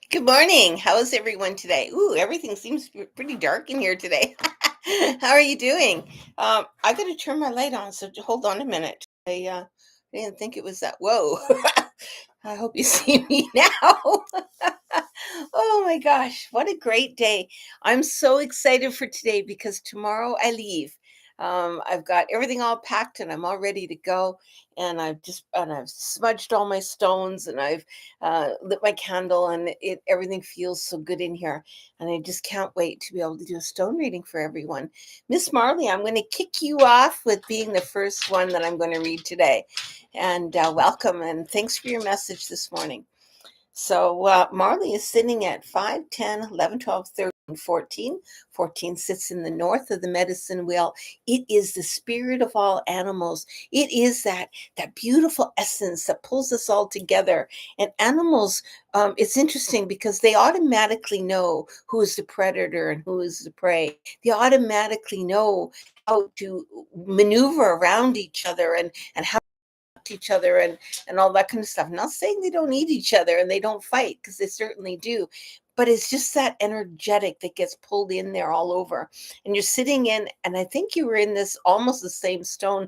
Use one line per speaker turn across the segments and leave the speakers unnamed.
Good morning. How is everyone today? Ooh, everything seems pretty dark in here today. How are you doing? I got to turn my light on, so hold on a minute. I didn't think it was that. Whoa. I hope you see me now. Oh my gosh, what a great day. I'm so excited for today because tomorrow I leave. I've got everything all packed and I'm all ready to go. And I've smudged all my stones and I've lit my candle and it everything feels so good in here. And I just can't wait to be able to do a stone reading for everyone. Miss Marley, I'm going to kick you off with being the first one that I'm going to read today. And welcome and thanks for your message this morning. So Marley is sitting at 5, 10, 11, 12, 13, 14. 14 sits in the north of the medicine wheel. It is the spirit of all animals. It is that beautiful essence that pulls us all together. And animals, it's interesting because they automatically know who is the predator and who is the prey. They automatically know how to maneuver around each other and how each other and all that kind of stuff. Not saying they don't need each other and they don't fight because they certainly do, but it's just that energetic that gets pulled in there all over. And you're sitting in, and I think you were in this almost the same stone,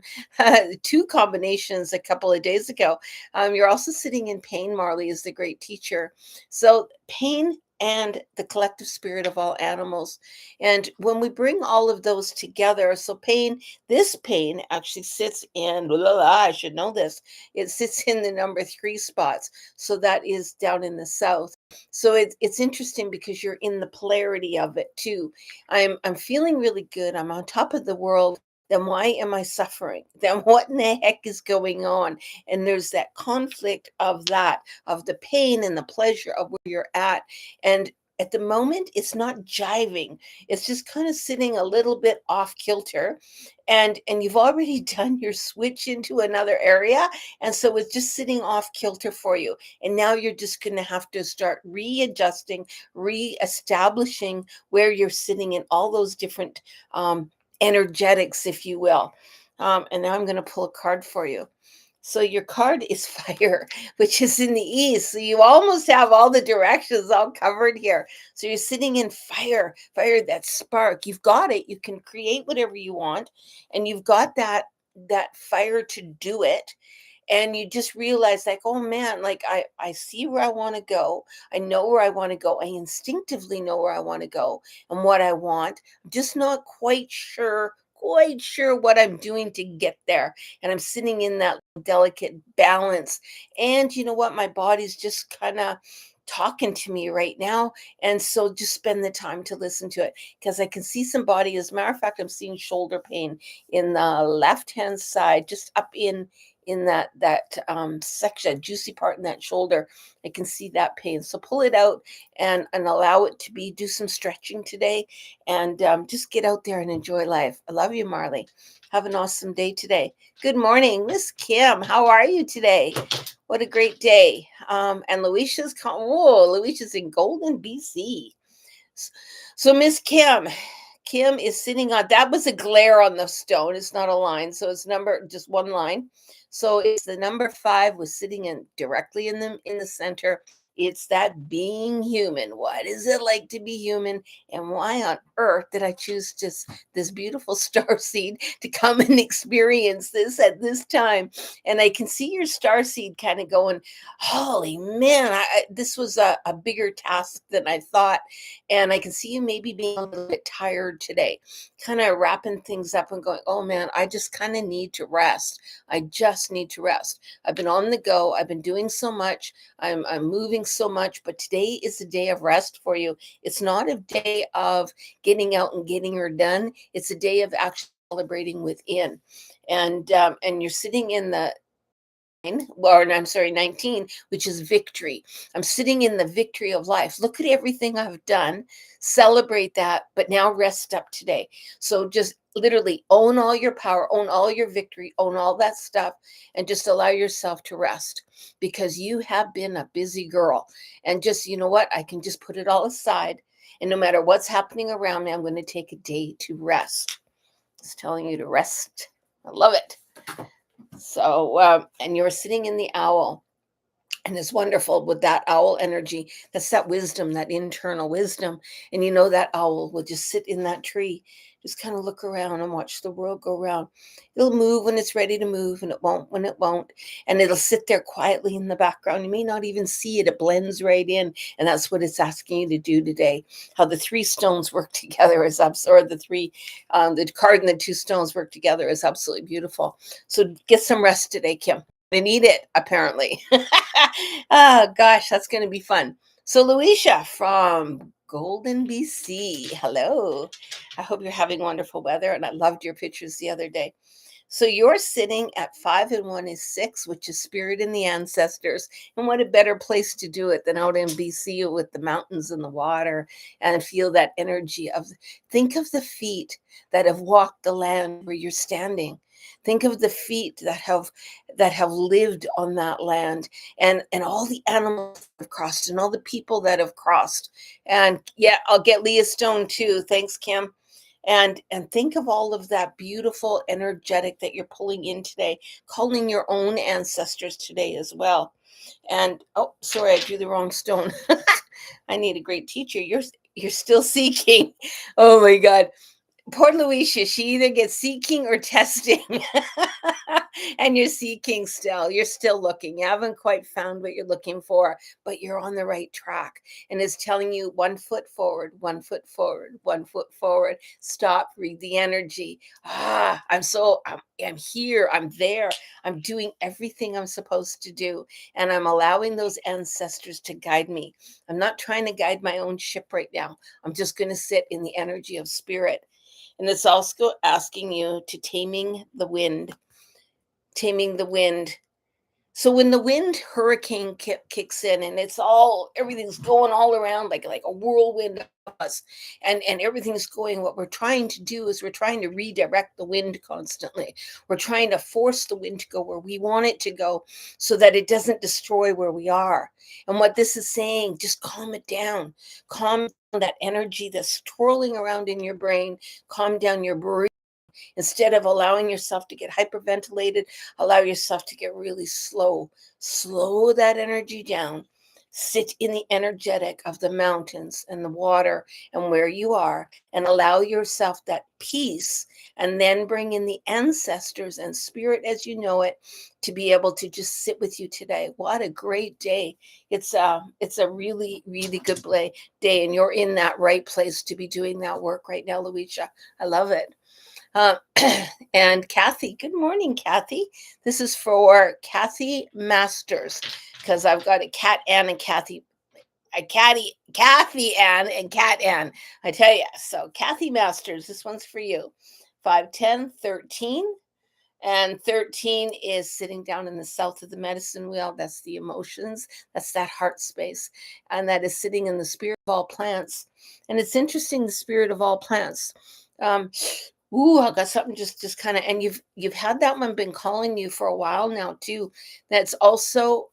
two combinations a couple of days ago. You're also sitting in pain. Marley is the great teacher. So pain and the collective spirit of all animals. And when we bring all of those together, so pain, this pain actually sits in, blah, blah, blah, I should know this. It sits in the number 3 spots. So that is down in the south. So it's interesting because you're in the polarity of it too. I'm feeling really good. I'm on top of the world. Then why am I suffering? Then what in the heck is going on? And there's that conflict of that, of the pain and the pleasure of where you're at. And at the moment, it's not jiving. It's just kind of sitting a little bit off kilter. And you've already done your switch into another area. And so it's just sitting off kilter for you. And now you're just going to have to start readjusting, reestablishing where you're sitting in all those different energetics, if you will. And now I'm going to pull a card for you. So your card is fire, which is in the east. So you almost have all the directions all covered here. So you're sitting in fire, fire, that spark. You've got it. You can create whatever you want, and you've got that fire to do it. And you just realize like, oh man, like I see where I want to go. I know where I want to go. I instinctively know where I want to go and what I want. I'm just not quite sure what I'm doing to get there. And I'm sitting in that delicate balance. And you know what? My body's just kind of talking to me right now. And so just spend the time to listen to it because I can see some body. As a matter of fact, I'm seeing shoulder pain in the left hand side, just up in that section, juicy part in that shoulder. I can see that pain. So pull it out and allow it to be. Do some stretching today, and just get out there and enjoy life. I love you, Marley. Have an awesome day today. Good morning, Miss Kim. How are you today? What a great day. And Luisha's in Golden, BC. So Miss Kim is sitting on, that was a glare on the stone. It's not a line. So it's number just one line. So it's the number 5 was sitting in directly in the center. It's that being human. What is it like to be human? And why on earth did I choose just this beautiful star seed to come and experience this at this time? And I can see your star seed kind of going, holy man, this was a bigger task than I thought. And I can see you maybe being a little bit tired today, kind of wrapping things up and going, oh man, I just kind of need to rest. I just need to rest. I've been on the go. I've been doing so much. I'm moving so much, but today is a day of rest for you. It's not a day of getting out and getting her done. It's a day of actually celebrating within. And you're sitting in the or I'm sorry, 19, which is victory. I'm sitting in the victory of life. Look at everything I've done. Celebrate that, but now rest up today. So just literally own all your power, own all your victory, own all that stuff, and just allow yourself to rest because you have been a busy girl. And just, you know what? I can just put it all aside. And no matter what's happening around me, I'm going to take a day to rest. It's telling you to rest. I love it. So, and you're sitting in the owl. And it's wonderful with that owl energy. That's that wisdom, that internal wisdom. And you know, that owl will just sit in that tree, just kind of look around and watch the world go around. It'll move when it's ready to move, and it won't when it won't. And it'll sit there quietly in the background. You may not even see it. It blends right in. And that's what it's asking you to do today. How the three stones work together is or the card and the two stones work together is absolutely beautiful. So get some rest today, Kim. They need it, apparently. Oh, gosh, that's going to be fun. So, Luisha from Golden, BC. Hello. I hope you're having wonderful weather. And I loved your pictures the other day. So you're sitting at 5 and 1 is 6, which is spirit and the ancestors. And what a better place to do it than out in BC with the mountains and the water, and feel that energy of, think of the feet that have walked the land where you're standing. Think of the feet that have lived on that land, and all the animals that have crossed and all the people that have crossed. And yeah, I'll get Leah Stone too. Thanks, Kim. And think of all of that beautiful energetic that you're pulling in today, calling your own ancestors today as well. And oh, sorry, I drew the wrong stone. I need a great teacher. You're still seeking. Oh my God. Poor Luisha, she either gets seeking or testing. And you're seeking still. You're still looking. You haven't quite found what you're looking for, but you're on the right track. And it's telling you 1 foot forward, 1 foot forward, 1 foot forward. Stop, read the energy. I'm here. I'm there. I'm doing everything I'm supposed to do. And I'm allowing those ancestors to guide me. I'm not trying to guide my own ship right now. I'm just going to sit in the energy of spirit. And it's also asking you to taming the wind. Taming the wind. So when the wind hurricane kicks in, and everything's going all around like a whirlwind of us, and everything's going, what we're trying to do is we're trying to redirect the wind constantly. We're trying to force the wind to go where we want it to go so that it doesn't destroy where we are. And what this is saying, just calm it down. Calm down that energy that's twirling around in your brain. Calm down your breathing. Instead of allowing yourself to get hyperventilated, allow yourself to get really slow. Slow that energy down. Sit in the energetic of the mountains and the water and where you are, and allow yourself that peace, and then bring in the ancestors and spirit as you know it to be able to just sit with you today. What a great day. It's a really, really good day, and you're in that right place to be doing that work right now, Luisha. I love it. Uh, and Kathy, good morning, Kathy. This is for Kathy Masters, because I've got a Cat Ann and Kathy, Kathy Ann and Cat Ann. I tell you, so Kathy Masters, this one's for you. 5, 10, 13. And 13 is sitting down in the south of the medicine wheel. That's the emotions. That's that heart space. And that is sitting in the spirit of all plants. And it's interesting, the spirit of all plants. I got something just kind of, and you've had that one been calling you for a while now too. That's also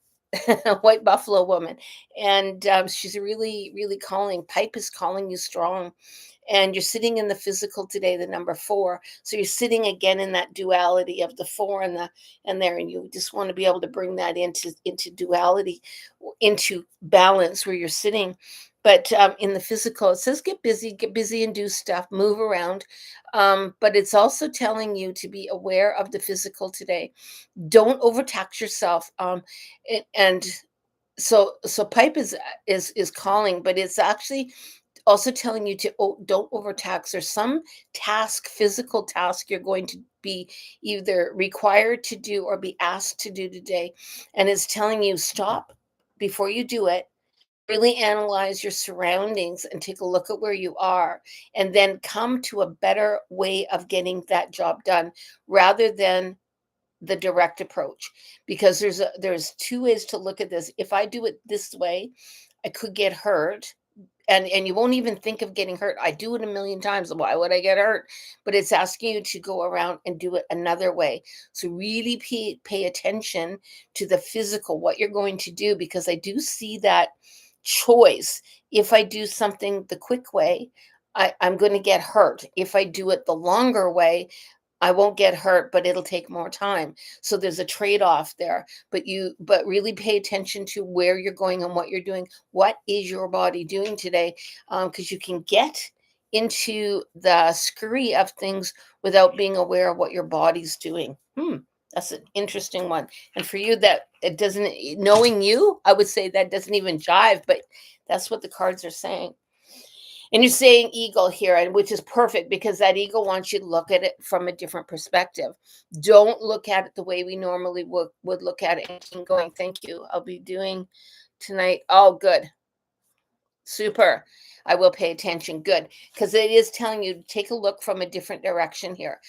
a white buffalo woman, and she's really, really calling. Pipe is calling you strong, and you're sitting in the physical today, the number 4. So you're sitting again in that duality of the 4 and there, and you just want to be able to bring that into duality, into balance where you're sitting. But in the physical, it says get busy and do stuff, move around. But it's also telling you to be aware of the physical today. Don't overtax yourself. And so pipe is calling, but it's actually also telling you to don't overtax. There's some physical task you're going to be either required to do or be asked to do today, and it's telling you stop before you do it. Really analyze your surroundings and take a look at where you are, and then come to a better way of getting that job done rather than the direct approach. Because there's 2 ways to look at this. If I do it this way, I could get hurt, and you won't even think of getting hurt. I do it a million times. Why would I get hurt? But it's asking you to go around and do it another way. So really pay attention to the physical, what you're going to do, because I do see that choice. If I do something the quick way, I'm going to get hurt. If I do it the longer way, I won't get hurt, but it'll take more time. So there's a trade-off there. But really pay attention to where you're going and what you're doing. What is your body doing today? Because you can get into the scurry of things without being aware of what your body's doing. That's an interesting one. And for you, that it doesn't, knowing you, I would say that doesn't even jive, but that's what the cards are saying. And you're saying eagle here, and which is perfect because that eagle wants you to look at it from a different perspective. Don't look at it the way we normally would look at it and keep going. Thank you. I'll be doing tonight. Oh, good. Super. I will pay attention. Good. Because it is telling you to take a look from a different direction here.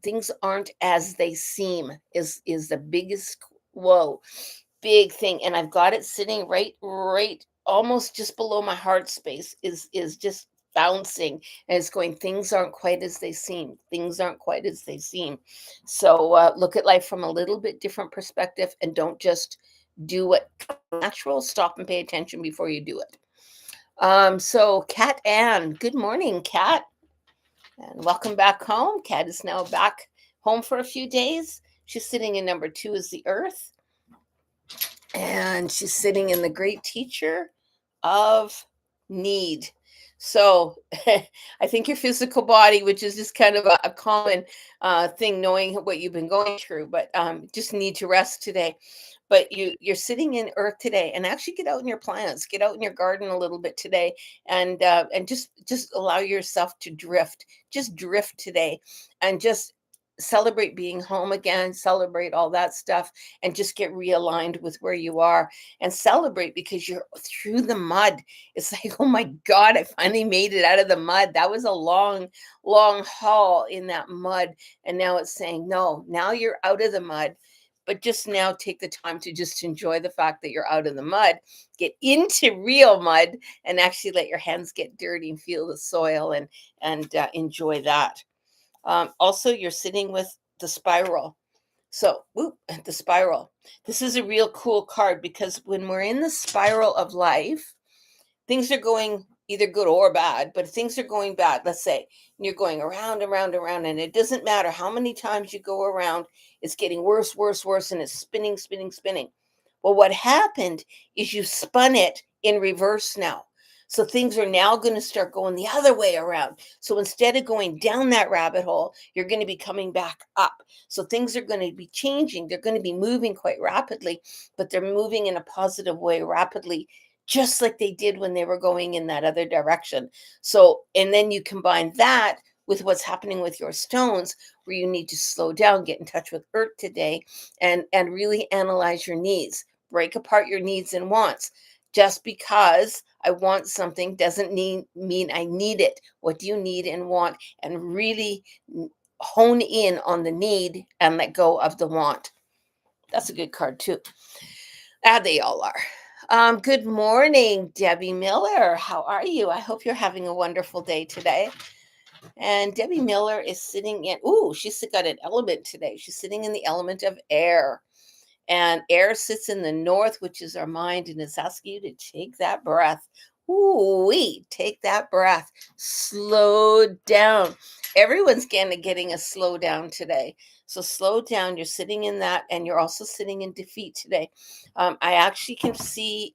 Things aren't as they seem is the biggest whoa big thing. And I've got it sitting right almost just below my heart space is just bouncing, and it's going, things aren't quite as they seem. Things aren't quite as they seem. So look at life from a little bit different perspective, and don't just do what natural. Stop and pay attention before you do it. So Kat Ann, good morning, Kat, and welcome back home. Kat is now back home for a few days. She's sitting in number 2 is the earth, and she's sitting in the great teacher of need. So I think your physical body, which is just kind of a common thing, knowing what you've been going through, but just need to rest today. But you're sitting in earth today, and actually get out in your plants, get out in your garden a little bit today, and just allow yourself to drift. Just drift today, and just celebrate being home again, celebrate all that stuff, and just get realigned with where you are, and celebrate because you're through the mud. It's like, oh my God, I finally made it out of the mud. That was a long haul in that mud. And now it's saying, no, now you're out of the mud. But just now take the time to just enjoy the fact that you're out of the mud, get into real mud, and actually let your hands get dirty and feel the soil, and enjoy that. Also, you're sitting with the spiral. So, the spiral. This is a real cool card because when we're in the spiral of life, things are going either good or bad, but things are going bad, let's say, and you're going around and around and around, and it doesn't matter how many times you go around, it's getting worse, and it's spinning, spinning, spinning. Well, what happened is you spun it in reverse now. So things are now going to start going the other way around. So instead of going down that rabbit hole, you're going to be coming back up. So things are going to be changing. They're going to be moving quite rapidly, but they're moving in a positive way rapidly, just like they did when they were going in that other direction. So, and then you combine that with what's happening with your stones, where you need to slow down, get in touch with earth today, and really analyze your needs. Break apart your needs and wants. Just because I want something doesn't mean I need it. What do you need and want? And really hone in on the need and let go of the want. That's a good card too. They all are. Good morning, Debbie Miller. How are you? I hope you're having a wonderful day today. And Debbie Miller is sitting in, she's got an element today. She's sitting in the element of air. And air sits in the north, which is our mind, and it's asking you to take that breath. Take that breath. Slow down. Everyone's getting a slow down today. So slow down. You're sitting in that, and you're also sitting in defeat today. I actually can see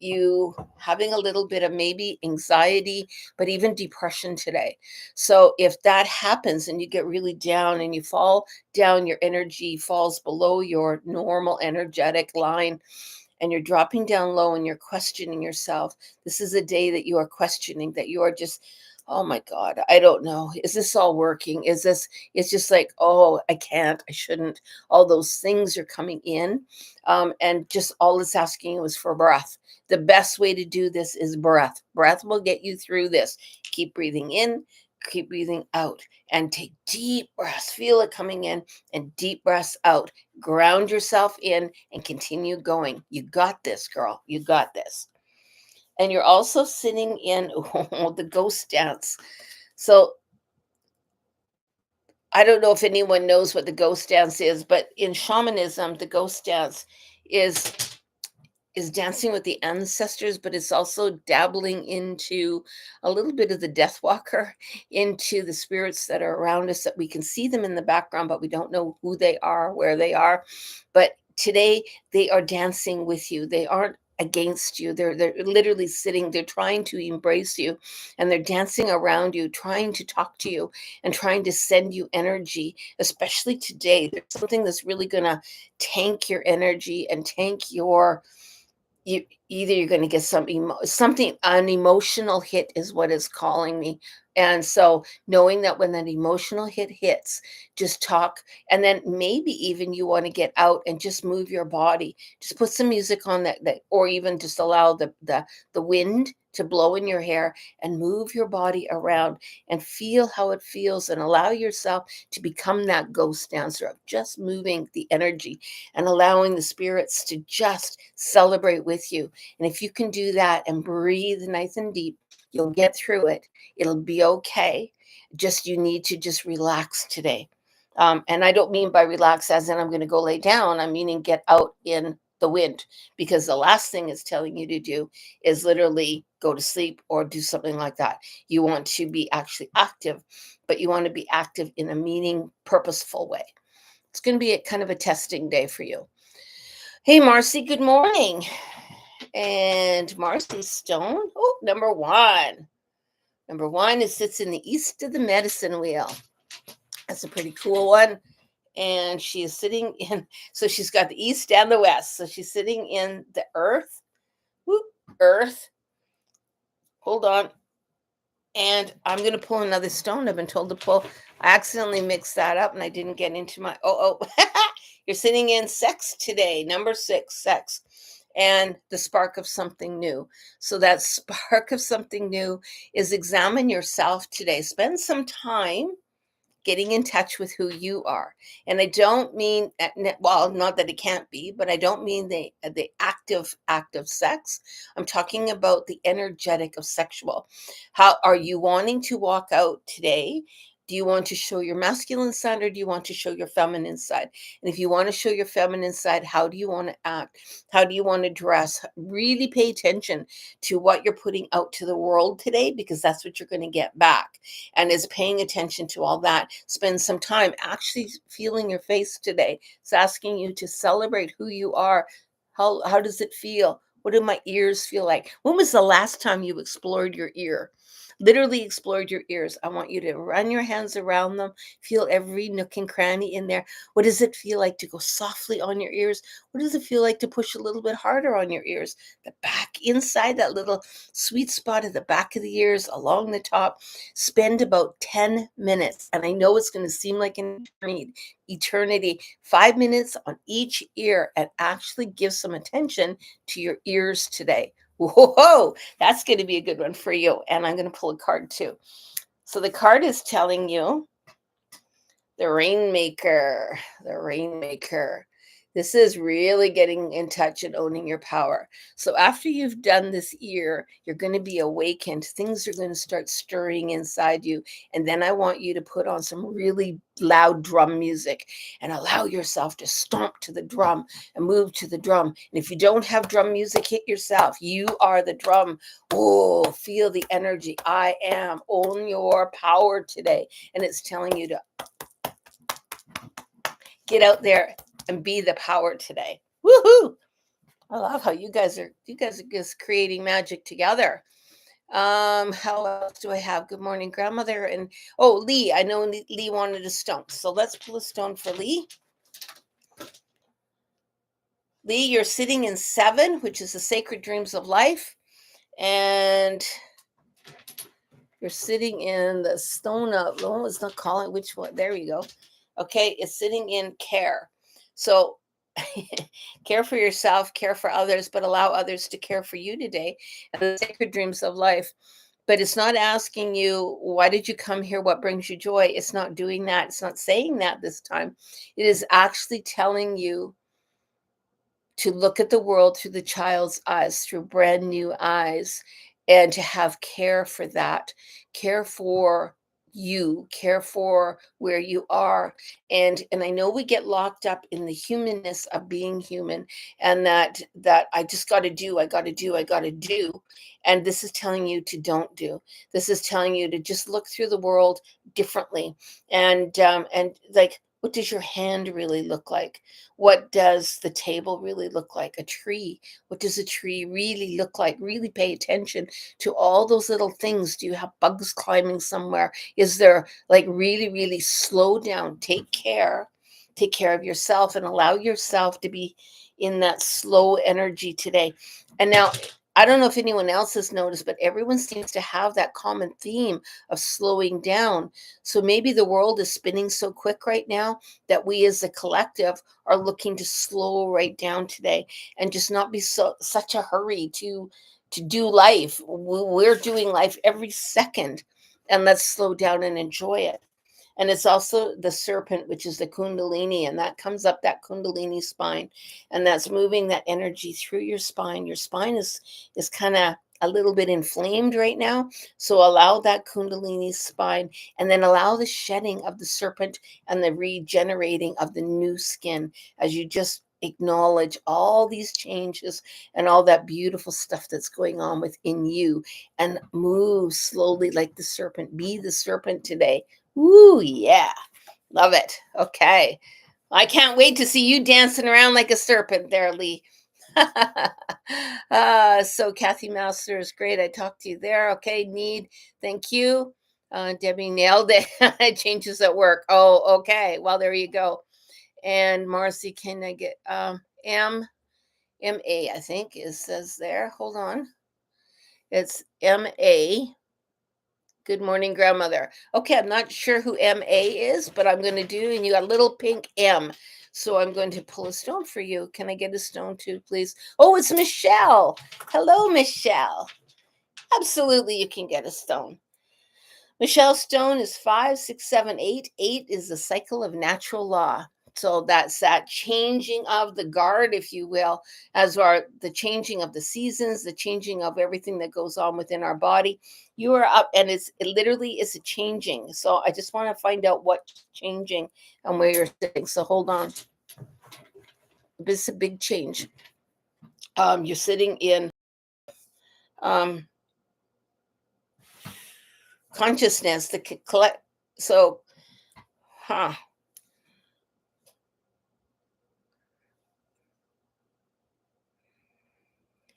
you having a little bit of maybe anxiety, but even depression today. So if that happens and you get really down and you fall down, your energy falls below your normal energetic line, and you're dropping down low and you're questioning yourself. This is a day that you are questioning, that you are just, oh my God, I don't know. Is this all working? It's just like, oh, I can't, I shouldn't. All those things are coming in. And just all it's asking is for breath. The best way to do this is breath. Breath will get you through this. Keep breathing in, keep breathing out, and take deep breaths. Feel it coming in and deep breaths out. Ground yourself in and continue going. You got this, girl. You got this. And you're also sitting in the ghost dance. So I don't know if anyone knows what the ghost dance is, but in shamanism, the ghost dance is is dancing with the ancestors, but it's also dabbling into a little bit of the death walker, into the spirits that are around us that we can see them in the background, but we don't know who they are, where they are. But today they are dancing with you. They aren't against you. They're literally sitting, they're trying to embrace you, and they're dancing around you, trying to talk to you and trying to send you energy, especially today. There's something that's really gonna tank your energy and tank your you either you're going to get something, an emotional hit is what is calling me. And so knowing that when that emotional hit hits, just talk, and then maybe even you want to get out and just move your body, just put some music on that, or even just allow the wind to blow in your hair and move your body around and feel how it feels, and allow yourself to become that ghost dancer of just moving the energy and allowing the spirits to just celebrate with you. And if you can do that and breathe nice and deep, you'll get through it. It'll be okay. Just you need to just relax today. And I don't mean by relax as in I'm going to go lay down. I'm meaning get out in the wind, because the last thing it's telling you to do is literally go to sleep or do something like that. You want to be actually active, but you want to be active in a meaning, purposeful way. It's going to be a kind of a testing day for you. Hey, Marcy, good morning. And Marcy Stone, oh, number one. Number one is sits in the east of the medicine wheel. That's a pretty cool one. And she is sitting in, so she's got the east and the west. So she's sitting in the earth. Whoop, earth. Hold on. And I'm going to pull another stone. I've been told to pull. I accidentally mixed that up and I didn't get into my, you're sitting in sex today. Number 6, sex. And the spark of something new. So that spark of something new is examine yourself today. Spend some time getting in touch with who you are. And I don't mean, well, not that it can't be, but I don't mean the active sex. I'm talking about the energetic of sexual. How are you wanting to walk out today? Do you want to show your masculine side, or do you want to show your feminine side? And if you want to show your feminine side, how do you want to act? How do you want to dress? Really pay attention to what you're putting out to the world today, because that's what you're going to get back. And is paying attention to all that. Spend some time actually feeling your face today. It's asking you to celebrate who you are. How does it feel? What do my ears feel like? When was the last time you explored your ear? Literally explored your ears. I want you to run your hands around them, feel every nook and cranny in there. What does it feel like to go softly on your ears? What does it feel like to push a little bit harder on your ears? The back, inside that little sweet spot at the back of the ears, along the top. Spend about 10 minutes. And I know it's going to seem like an eternity. 5 minutes on each ear, and actually give some attention to your ears today. Whoa, that's going to be a good one for you. And I'm going to pull a card too. So the card is telling you the Rainmaker, the Rainmaker. This is really getting in touch and owning your power. So after you've done this year, you're going to be awakened. Things are going to start stirring inside you. And then I want you to put on some really loud drum music and allow yourself to stomp to the drum and move to the drum. And if you don't have drum music, hit yourself. You are the drum. Oh, feel the energy. I am. Own your power today. And it's telling you to get out there and be the power today. Woohoo! I love how you guys are just creating magic together. How else do I have? Good morning, grandmother. And Lee, I know Lee wanted a stone. So let's pull a stone for Lee. Lee, you're sitting in 7, which is the sacred dreams of life. And you're sitting in the stone of, it's not calling which one. There you go. Okay, it's sitting in care. So care for yourself, care for others, but allow others to care for you today. And the sacred dreams of life. But it's not asking you, why did you come here? What brings you joy? It's not doing that. It's not saying that this time. It is actually telling you to look at the world through the child's eyes, through brand new eyes, and to have care for that, care for you, care for where you are. And I know we get locked up in the humanness of being human, and that I just got to do, I got to do, I got to do. And this is telling you to don't do. This is telling you to just look through the world differently. And like, what does your hand really look like? What does the table really look like? A tree. What does a tree really look like? Really pay attention to all those little things. Do you have bugs climbing somewhere? Is there, like, really, really slow down? Take care of yourself and allow yourself to be in that slow energy today. And now, I don't know if anyone else has noticed, but everyone seems to have that common theme of slowing down. So maybe the world is spinning so quick right now that we as a collective are looking to slow right down today and just not be such a hurry to do life. We're doing life every second, and let's slow down and enjoy it. And it's also the serpent, which is the kundalini, and that comes up that kundalini spine, and that's moving that energy through your spine. Your spine is kind of a little bit inflamed right now, so allow that kundalini spine, and then allow the shedding of the serpent and the regenerating of the new skin as you just acknowledge all these changes and all that beautiful stuff that's going on within you, and move slowly like the serpent. Be the serpent today. Ooh, yeah. Love it. Okay. I can't wait to see you dancing around like a serpent there, Lee. So Kathy Masters, great. I talked to you there. Okay, need. Thank you. Debbie nailed it. Changes at work. Oh, okay. Well, there you go. And Marcy, can I get M A, I think it says there. Hold on. It's MA. Good morning, grandmother. Okay, I'm not sure who MA is, but I'm going to do, and you got a little pink M. So I'm going to pull a stone for you. Can I get a stone too, please? Oh, it's Michelle. Hello, Michelle. Absolutely, you can get a stone. Michelle Stone is 5, 6, 7, 8. 8 is the cycle of natural law. So that's that changing of the guard, if you will, as are the changing of the seasons, the changing of everything that goes on within our body. You are up, and it literally is a changing. So I just want to find out what's changing and where you're sitting. So hold on. This is a big change. You're sitting in um, consciousness. The collect. So, huh.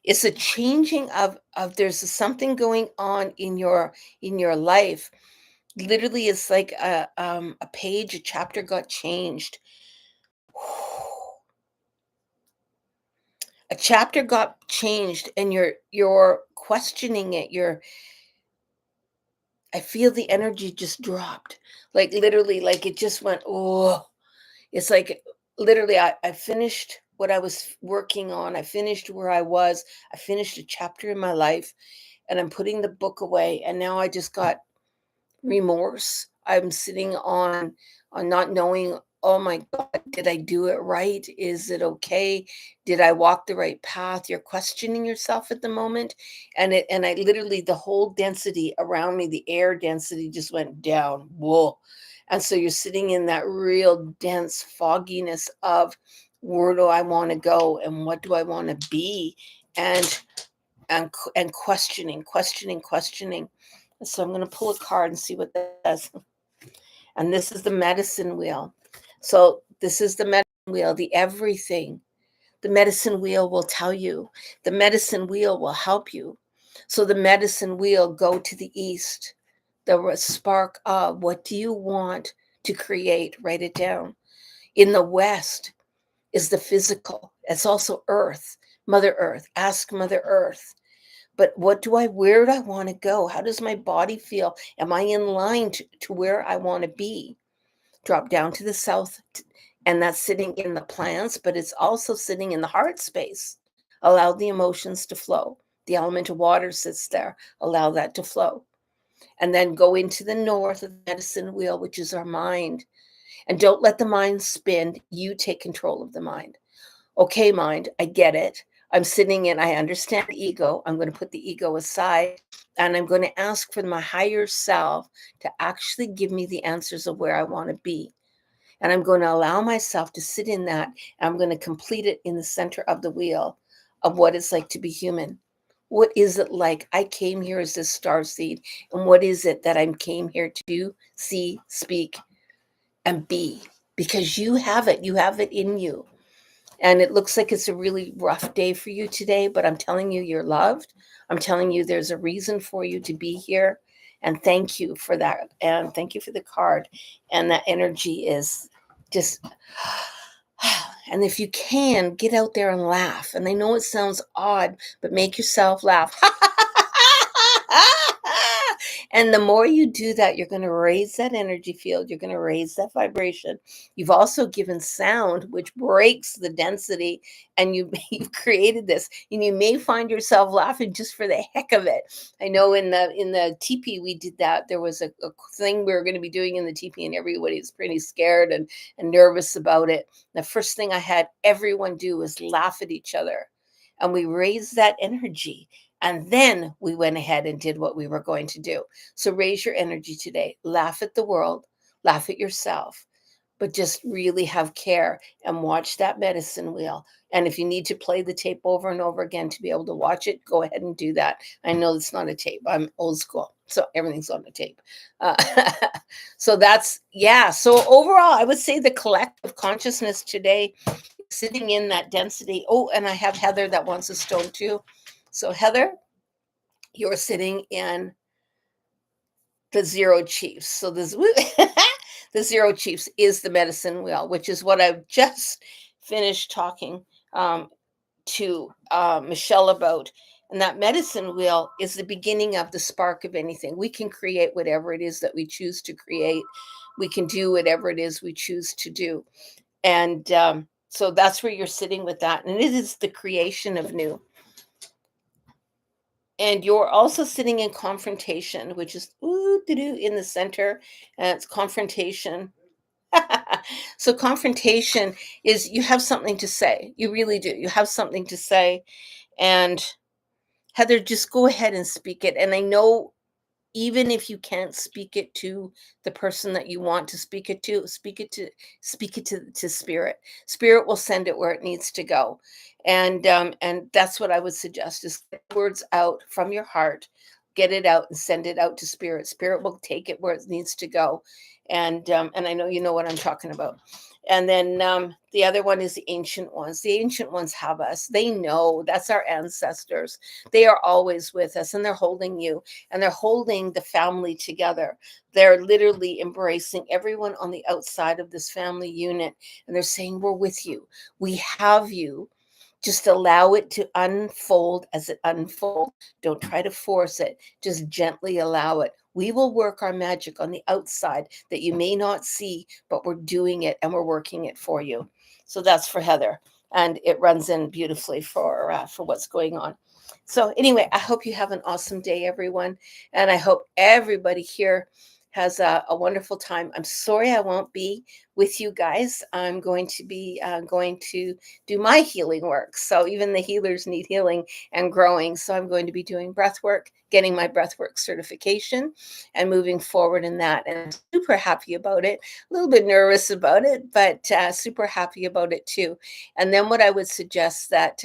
It's a changing of there's something going on in your life. Literally, it's like a page, a chapter got changed. A chapter got changed, and you're questioning it. I feel the energy just dropped. Like, literally, like it just went, oh. It's like, literally, I finished what I was working on. I finished where I was. I finished a chapter in my life, and I'm putting the book away. And now I just got remorse. I'm sitting on not knowing, oh my God, did I do it right? Is it okay? Did I walk the right path? You're questioning yourself at the moment. And I literally, the whole density around me, the air density just went down. Whoa. And so you're sitting in that real dense fogginess of, where do I want to go and what do I want to be? And and questioning. So I'm going to pull a card and see what that does. And this is the medicine wheel. So this is the medicine wheel, the everything. The medicine wheel will tell you. The medicine wheel will help you. So the medicine wheel, go to the east. The spark of, what do you want to create? Write it down. In the west is the physical. It's also earth, Mother Earth. Ask Mother Earth. But where do I want to go? How does my body feel? Am I in line to where I want to be? Drop down to the south, and that's sitting in the plants, but it's also sitting in the heart space. Allow the emotions to flow. The element of water sits there. Allow that to flow. And then go into the north of the medicine wheel, which is our mind. And don't let the mind spin. You take control of the mind. Okay, mind, I get it. I'm sitting in, I understand ego. I'm going to put the ego aside and I'm going to ask for my higher self to actually give me the answers of where I want to be. And I'm going to allow myself to sit in that. I'm going to complete it in the center of the wheel of what it's like to be human. What is it like? I came here as this star seed. And what is it that I came here to do, see, speak, and be? Because you have it. You have it in you. And it looks like it's a really rough day for you today, but I'm telling you, you're loved. I'm telling you, there's a reason for you to be here. And thank you for that. And thank you for the card. And that energy is just, and if you can, get out there and laugh. And I know it sounds odd, but make yourself laugh. And the more you do that, you're going to raise that energy field. You're going to raise that vibration. You've also given sound, which breaks the density, and you've created this. And you may find yourself laughing just for the heck of it. I know in the teepee we did that. There was a thing we were going to be doing in the teepee, and everybody was pretty scared and nervous about it. The first thing I had everyone do was laugh at each other, and we raised that energy. And then we went ahead and did what we were going to do. So raise your energy today. Laugh at the world, laugh at yourself, but just really have care and watch that medicine wheel. And if you need to play the tape over and over again to be able to watch it, go ahead and do that. I know it's not a tape. I'm old school, so everything's on the tape. Uh, so that's, yeah. So overall, I would say the collective consciousness today, sitting in that density. Oh, and I have Heather that wants a stone too. So Heather, you're sitting in the zero chiefs. So this the zero chiefs is the medicine wheel, which is what I've just finished talking to Michelle about. And that medicine wheel is the beginning of the spark of anything. We can create whatever it is that we choose to create. We can do whatever it is we choose to do. And so that's where you're sitting with that. And it is the creation of new. And you're also sitting in confrontation, which is in the center, and it's confrontation. So confrontation is you have something to say. You really do. You have something to say. And Heather, just go ahead and speak it. And I know even if you can't speak it to the person that you want to speak it to, to spirit. Spirit will send it where it needs to go. And that's what I would suggest is get words out from your heart, get it out and send it out to spirit. Spirit will take it where it needs to go. And I know you know what I'm talking about. And then the other one is the ancient ones. The ancient ones have us. They know. That's our ancestors. They are always with us, and they're holding you, and they're holding the family together. They're literally embracing everyone on the outside of this family unit, and they're saying, we're with you. We have you. Just allow it to unfold as it unfolds. Don't try to force it. Just gently allow it. We will work our magic on the outside that you may not see, but we're doing it and we're working it for you. So that's for Heather, and it runs in beautifully for what's going on. So anyway, I hope you have an awesome day, everyone, and I hope everybody here has a wonderful time. I'm sorry I won't be with you guys. I'm going to be going to do my healing work. So even the healers need healing and growing. So I'm going to be doing breath work, getting my breath work certification, and moving forward in that. And I'm super happy about it. A little bit nervous about it, but super happy about it too. And then what I would suggest that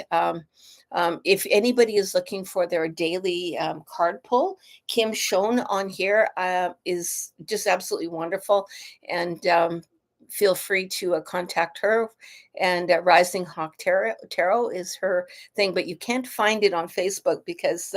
if anybody is looking for their daily card pull, Kim shown on here is just absolutely wonderful. And feel free to contact her. And Rising Hawk Tarot is her thing, but you can't find it on Facebook because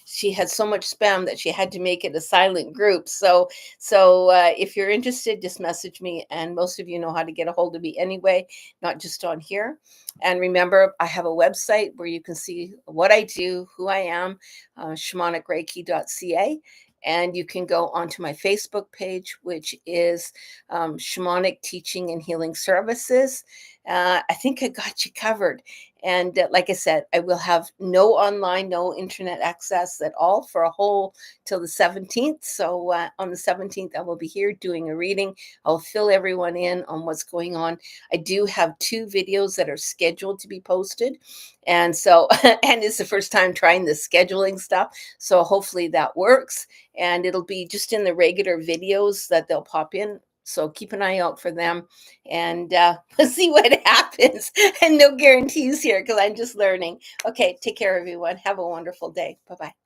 she had so much spam that she had to make it a silent group. So if you're interested, just message me. And most of you know how to get a hold of me anyway, not just on here. And remember, I have a website where you can see what I do, who I am, shamanicreiki.ca. And you can go onto my Facebook page, which is Shamanic Teaching and Healing Services. I think I got you covered. And like I said, I will have no online, no internet access at all for a whole till the 17th. So on the 17th, I will be here doing a reading. I'll fill everyone in on what's going on. I do have 2 videos that are scheduled to be posted. And so, and it's the first time trying the scheduling stuff. So hopefully that works. And it'll be just in the regular videos that they'll pop in. So keep an eye out for them, and we'll see what happens. And no guarantees here because I'm just learning. Okay, take care, everyone. Have a wonderful day. Bye bye.